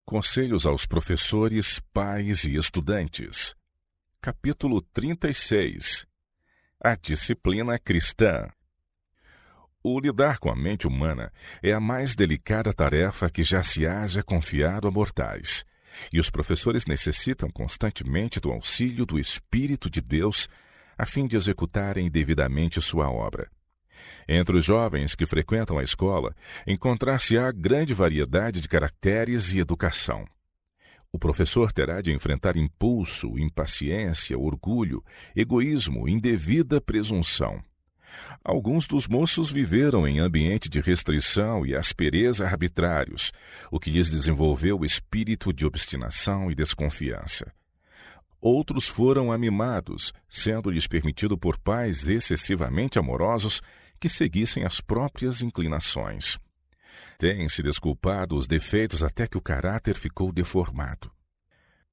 Conselhos aos professores, pais e estudantes. Capítulo 36. A disciplina cristã. O lidar com a mente humana é a mais delicada tarefa que já se haja confiado a mortais, e os professores necessitam constantemente do auxílio do Espírito de Deus a fim de executarem devidamente sua obra. Entre os jovens que frequentam a escola, encontrar-se-á grande variedade de caracteres e educação. O professor terá de enfrentar impulso, impaciência, orgulho, egoísmo, indevida presunção. Alguns dos moços viveram em ambiente de restrição e aspereza arbitrários, o que lhes desenvolveu o espírito de obstinação e desconfiança. Outros foram amimados, sendo-lhes permitido por pais excessivamente amorosos que seguissem as próprias inclinações. Têm-se desculpado os defeitos até que o caráter ficou deformado.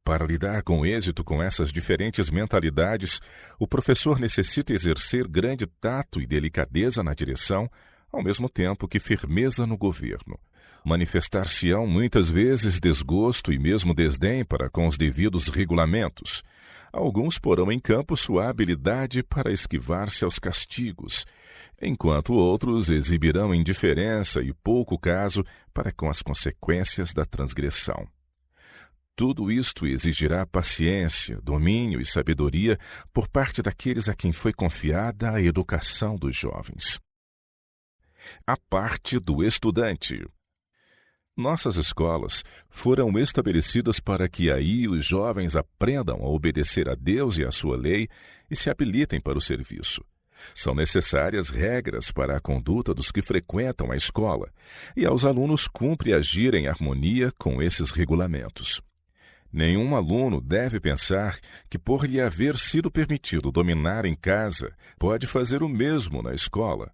Para lidar com êxito com essas diferentes mentalidades, o professor necessita exercer grande tato e delicadeza na direção, ao mesmo tempo que firmeza no governo. Manifestar-se-ão muitas vezes desgosto e mesmo desdém para com os devidos regulamentos. Alguns porão em campo sua habilidade para esquivar-se aos castigos, enquanto outros exibirão indiferença e pouco caso para com as consequências da transgressão. Tudo isto exigirá paciência, domínio e sabedoria por parte daqueles a quem foi confiada a educação dos jovens. A parte do estudante. Nossas escolas foram estabelecidas para que aí os jovens aprendam a obedecer a Deus e à sua lei e se habilitem para o serviço. São necessárias regras para a conduta dos que frequentam a escola, e aos alunos cumpre agir em harmonia com esses regulamentos. Nenhum aluno deve pensar que, por lhe haver sido permitido dominar em casa, pode fazer o mesmo na escola.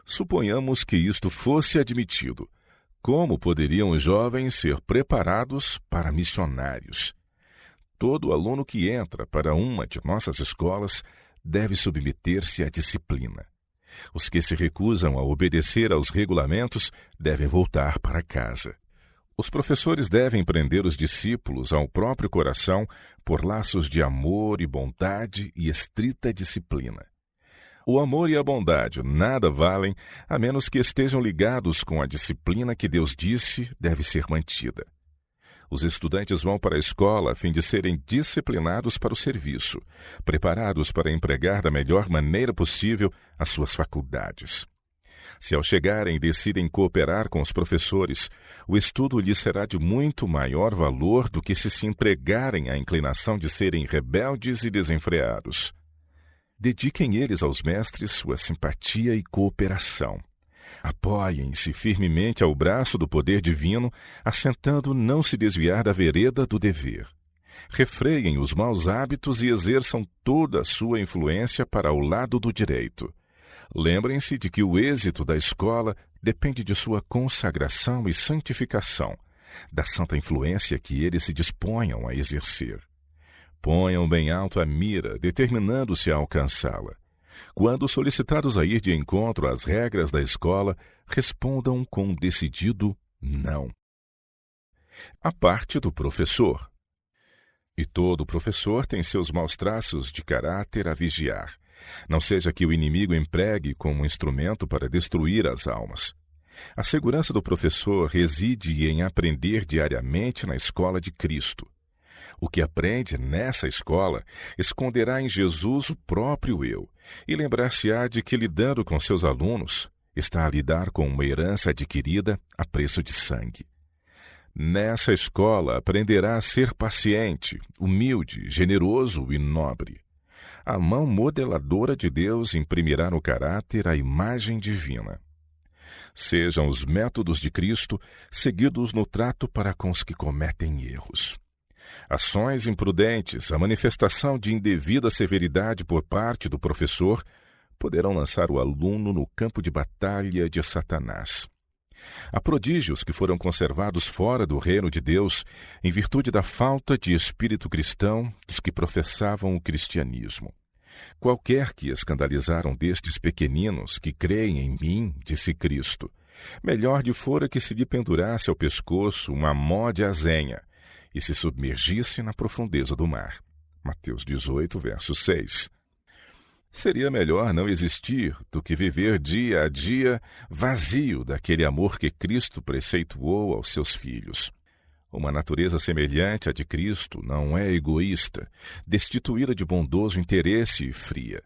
Suponhamos que isto fosse admitido. Como poderiam os jovens ser preparados para missionários? Todo aluno que entra para uma de nossas escolas deve submeter-se à disciplina. Os que se recusam a obedecer aos regulamentos devem voltar para casa. Os professores devem prender os discípulos ao próprio coração por laços de amor e bondade e estrita disciplina. O amor e a bondade nada valem a menos que estejam ligados com a disciplina que Deus disse deve ser mantida. Os estudantes vão para a escola a fim de serem disciplinados para o serviço, preparados para empregar da melhor maneira possível as suas faculdades. Se ao chegarem decidem cooperar com os professores, o estudo lhes será de muito maior valor do que se entregarem à inclinação de serem rebeldes e desenfreados. Dediquem eles aos mestres sua simpatia e cooperação. Apoiem-se firmemente ao braço do poder divino, assentando não se desviar da vereda do dever. Refreiem os maus hábitos e exerçam toda a sua influência para o lado do direito. Lembrem-se de que o êxito da escola depende de sua consagração e santificação, da santa influência que eles se disponham a exercer. Ponham bem alto a mira, determinando-se a alcançá-la. Quando solicitados a ir de encontro às regras da escola, respondam com um decidido não. A parte do professor. E todo professor tem seus maus traços de caráter a vigiar. Não seja que o inimigo empregue como instrumento para destruir as almas. A segurança do professor reside em aprender diariamente na escola de Cristo. O que aprende nessa escola esconderá em Jesus o próprio eu e lembrar-se-á de que, lidando com seus alunos, está a lidar com uma herança adquirida a preço de sangue. Nessa escola aprenderá a ser paciente, humilde, generoso e nobre. A mão modeladora de Deus imprimirá no caráter a imagem divina. Sejam os métodos de Cristo seguidos no trato para com os que cometem erros. Ações imprudentes, a manifestação de indevida severidade por parte do professor, poderão lançar o aluno no campo de batalha de Satanás. Há prodígios que foram conservados fora do reino de Deus em virtude da falta de espírito cristão dos que professavam o cristianismo. Qualquer que escandalizaram destes pequeninos que creem em mim, disse Cristo, Melhor lhe fora que se lhe pendurasse ao pescoço uma mó de azenha e se submergisse na profundeza do mar. Mateus 18, verso 6. Seria melhor não existir do que viver dia a dia vazio daquele amor que Cristo preceituou aos seus filhos. Uma natureza semelhante à de Cristo não é egoísta, destituída de bondoso interesse e fria.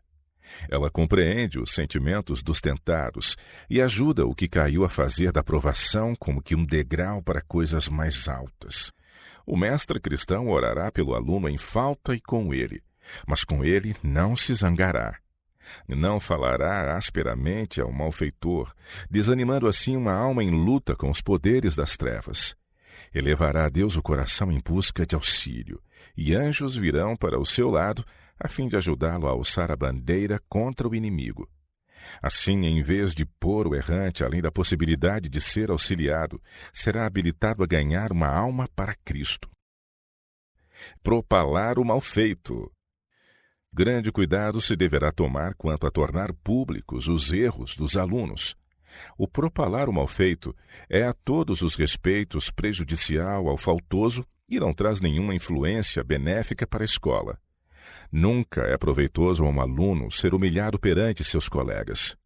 Ela compreende os sentimentos dos tentados e ajuda o que caiu a fazer da provação como que um degrau para coisas mais altas. O mestre cristão orará pelo aluno em falta e com ele, mas com ele não se zangará. Não falará asperamente ao malfeitor, desanimando assim uma alma em luta com os poderes das trevas. Elevará a Deus o coração em busca de auxílio, e anjos virão para o seu lado a fim de ajudá-lo a alçar a bandeira contra o inimigo. Assim, em vez de pôr o errante além da possibilidade de ser auxiliado, será habilitado a ganhar uma alma para Cristo. Propalar o malfeito. Grande cuidado se deverá tomar quanto a tornar públicos os erros dos alunos. O propalar o malfeito é a todos os respeitos prejudicial ao faltoso e não traz nenhuma influência benéfica para a escola. Nunca é proveitoso a um aluno ser humilhado perante seus colegas.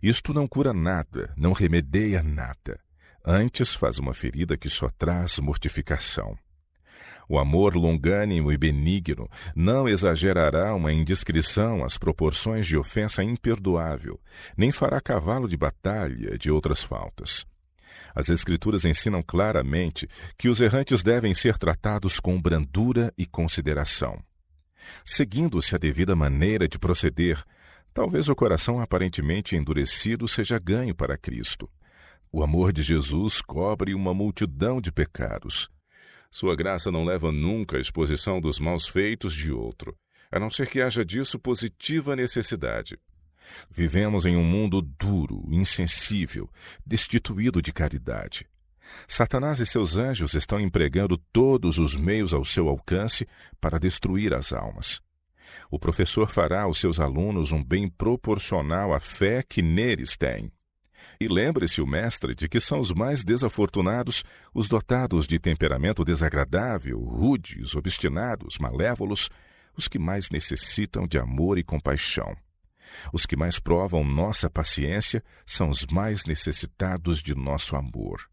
Isto não cura nada, não remedeia nada. Antes faz uma ferida que só traz mortificação. O amor longânimo e benigno não exagerará uma indiscrição às proporções de ofensa imperdoável, nem fará cavalo de batalha de outras faltas. As Escrituras ensinam claramente que os errantes devem ser tratados com brandura e consideração. Seguindo-se a devida maneira de proceder, talvez o coração aparentemente endurecido seja ganho para Cristo. O amor de Jesus cobre uma multidão de pecados. Sua graça não leva nunca à exposição dos maus feitos de outro, a não ser que haja disso positiva necessidade. Vivemos em um mundo duro, insensível, destituído de caridade. Satanás e seus anjos estão empregando todos os meios ao seu alcance para destruir as almas. O professor fará aos seus alunos um bem proporcional à fé que neles têm. E lembre-se o mestre de que são os mais desafortunados os dotados de temperamento desagradável, rudes, obstinados, malévolos, os que mais necessitam de amor e compaixão. Os que mais provam nossa paciência são os mais necessitados de nosso amor.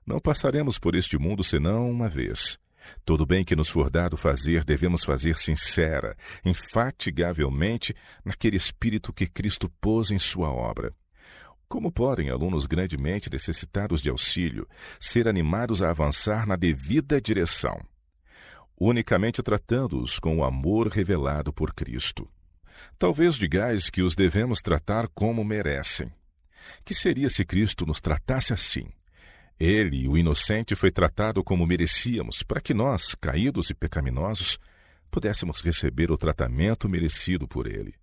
Não passaremos por este mundo senão uma vez. Todo bem que nos for dado fazer, devemos fazer sincera, infatigavelmente, naquele espírito que Cristo pôs em sua obra. Como podem alunos grandemente necessitados de auxílio ser animados a avançar na devida direção? Unicamente tratando-os com o amor revelado por Cristo. Talvez digais que os devemos tratar como merecem. Que seria se Cristo nos tratasse assim? Ele, o inocente, foi tratado como merecíamos, para que nós, caídos e pecaminosos, pudéssemos receber o tratamento merecido por ele.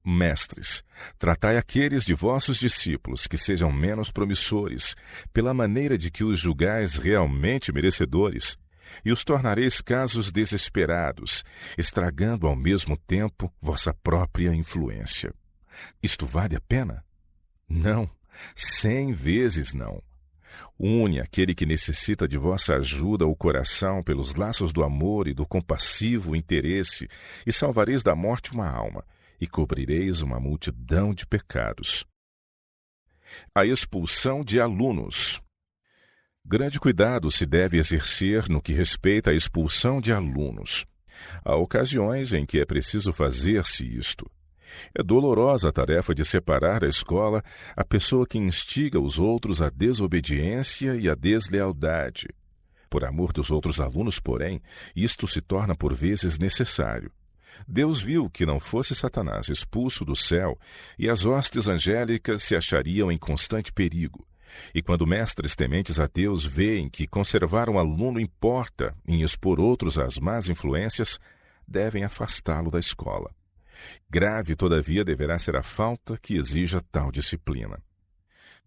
Mestres, tratai aqueles de vossos discípulos que sejam menos promissores, pela maneira de que os julgais realmente merecedores, e os tornareis casos desesperados, estragando ao mesmo tempo vossa própria influência. Isto vale a pena? Não, 100 vezes não. Une aquele que necessita de vossa ajuda o coração pelos laços do amor e do compassivo interesse, e salvareis da morte uma alma, e cobrireis uma multidão de pecados. A expulsão de alunos. Grande cuidado se deve exercer no que respeita à expulsão de alunos. Há ocasiões em que é preciso fazer-se isto. É dolorosa a tarefa de separar da escola a pessoa que instiga os outros à desobediência e à deslealdade. Por amor dos outros alunos, porém, isto se torna por vezes necessário. Deus viu que não fosse Satanás expulso do céu e as hostes angélicas se achariam em constante perigo. E quando mestres tementes a Deus veem que conservar um aluno importa em expor outros às más influências, devem afastá-lo da escola. Grave, todavia, deverá ser a falta que exija tal disciplina.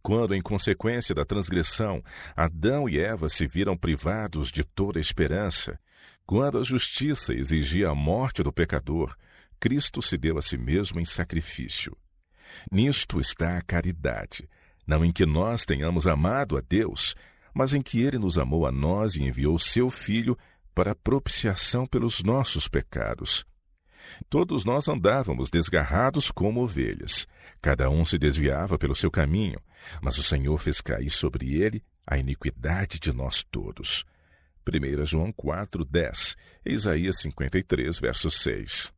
Quando, em consequência da transgressão, Adão e Eva se viram privados de toda esperança, quando a justiça exigia a morte do pecador, Cristo se deu a si mesmo em sacrifício. Nisto está a caridade. não em que nós tenhamos amado a Deus, mas em que Ele nos amou a nós e enviou seu Filho para a propiciação pelos nossos pecados. Todos nós andávamos desgarrados como ovelhas. Cada um se desviava pelo seu caminho, mas o Senhor fez cair sobre ele a iniquidade de nós todos. 1 João 4:10, Isaías 53, verso 6.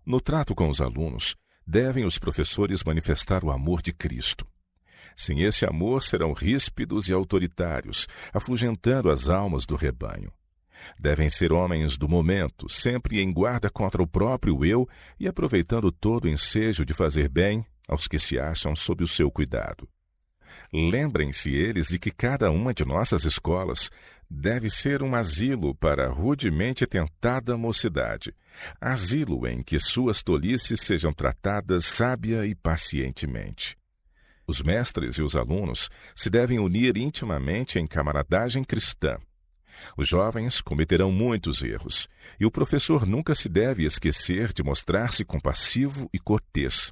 No trato com os alunos, devem os professores manifestar o amor de Cristo. Sem esse amor, serão ríspidos e autoritários, afugentando as almas do rebanho. Devem ser homens do momento, sempre em guarda contra o próprio eu e aproveitando todo o ensejo de fazer bem aos que se acham sob o seu cuidado. Lembrem-se eles de que cada uma de nossas escolas deve ser um asilo para a rudemente tentada mocidade, asilo em que suas tolices sejam tratadas sábia e pacientemente. Os mestres e os alunos se devem unir intimamente em camaradagem cristã. Os jovens cometerão muitos erros, e o professor nunca se deve esquecer de mostrar-se compassivo e cortês.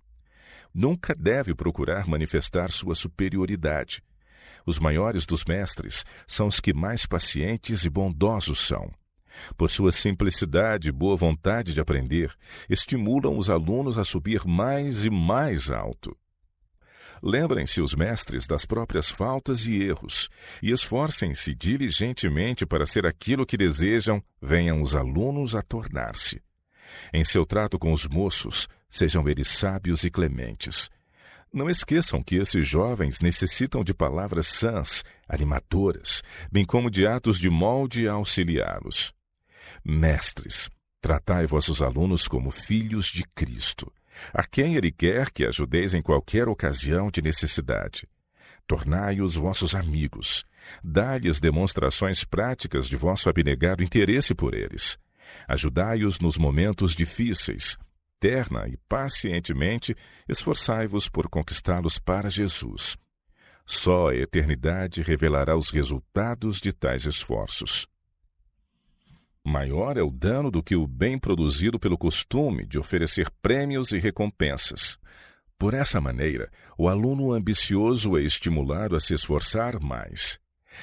Nunca deve procurar manifestar sua superioridade. Os maiores dos mestres são os que mais pacientes e bondosos são. Por sua simplicidade e boa vontade de aprender, estimulam os alunos a subir mais e mais alto. Lembrem-se os mestres das próprias faltas e erros, e esforcem-se diligentemente para ser aquilo que desejam, venham os alunos a tornar-se. Em seu trato com os moços, sejam eles sábios e clementes. Não esqueçam que esses jovens necessitam de palavras sãs, animadoras, bem como de atos de molde a auxiliá-los. Mestres, tratai vossos alunos como filhos de Cristo, a quem Ele quer que ajudeis em qualquer ocasião de necessidade. Tornai-os vossos amigos. Dai-lhes demonstrações práticas de vosso abnegado interesse por eles. Ajudai-os nos momentos difíceis. Terna e pacientemente esforçai-vos por conquistá-los para Jesus. Só a eternidade revelará os resultados de tais esforços. Maior é o dano do que o bem produzido pelo costume de oferecer prêmios e recompensas. Por essa maneira, o aluno ambicioso é estimulado a se esforçar mais.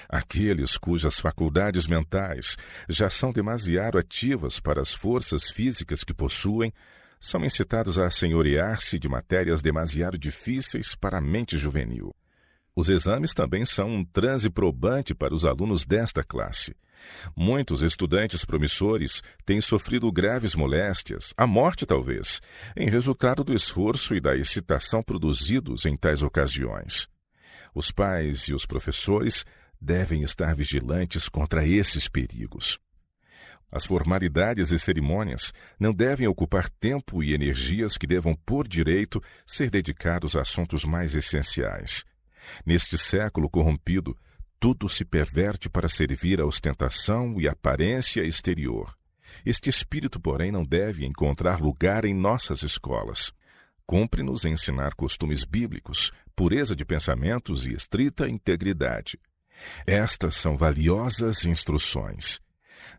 Aqueles cujas faculdades mentais já são demasiado ativas para as forças físicas que possuem, são incitados a assenhorear-se de matérias demasiado difíceis para a mente juvenil. Os exames também são um transe probante para os alunos desta classe. Muitos estudantes promissores têm sofrido graves moléstias, a morte talvez, em resultado do esforço e da excitação produzidos em tais ocasiões. Os pais e os professores devem estar vigilantes contra esses perigos. As formalidades e cerimônias não devem ocupar tempo e energias que devam, por direito, ser dedicados a assuntos mais essenciais. Neste século corrompido, tudo se perverte para servir à ostentação e aparência exterior. Este espírito, porém, não deve encontrar lugar em nossas escolas. Cumpre-nos ensinar costumes bíblicos, pureza de pensamentos e estrita integridade. Estas são valiosas instruções.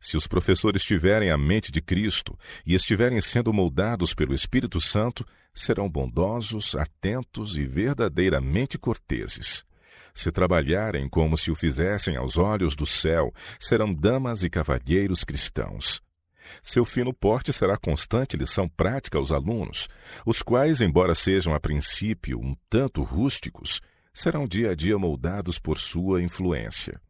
Se os professores tiverem a mente de Cristo e estiverem sendo moldados pelo Espírito Santo, serão bondosos, atentos e verdadeiramente corteses. Se trabalharem como se o fizessem aos olhos do céu, serão damas e cavalheiros cristãos. Seu fino porte será constante lição prática aos alunos, os quais, embora sejam a princípio um tanto rústicos, serão dia a dia moldados por sua influência.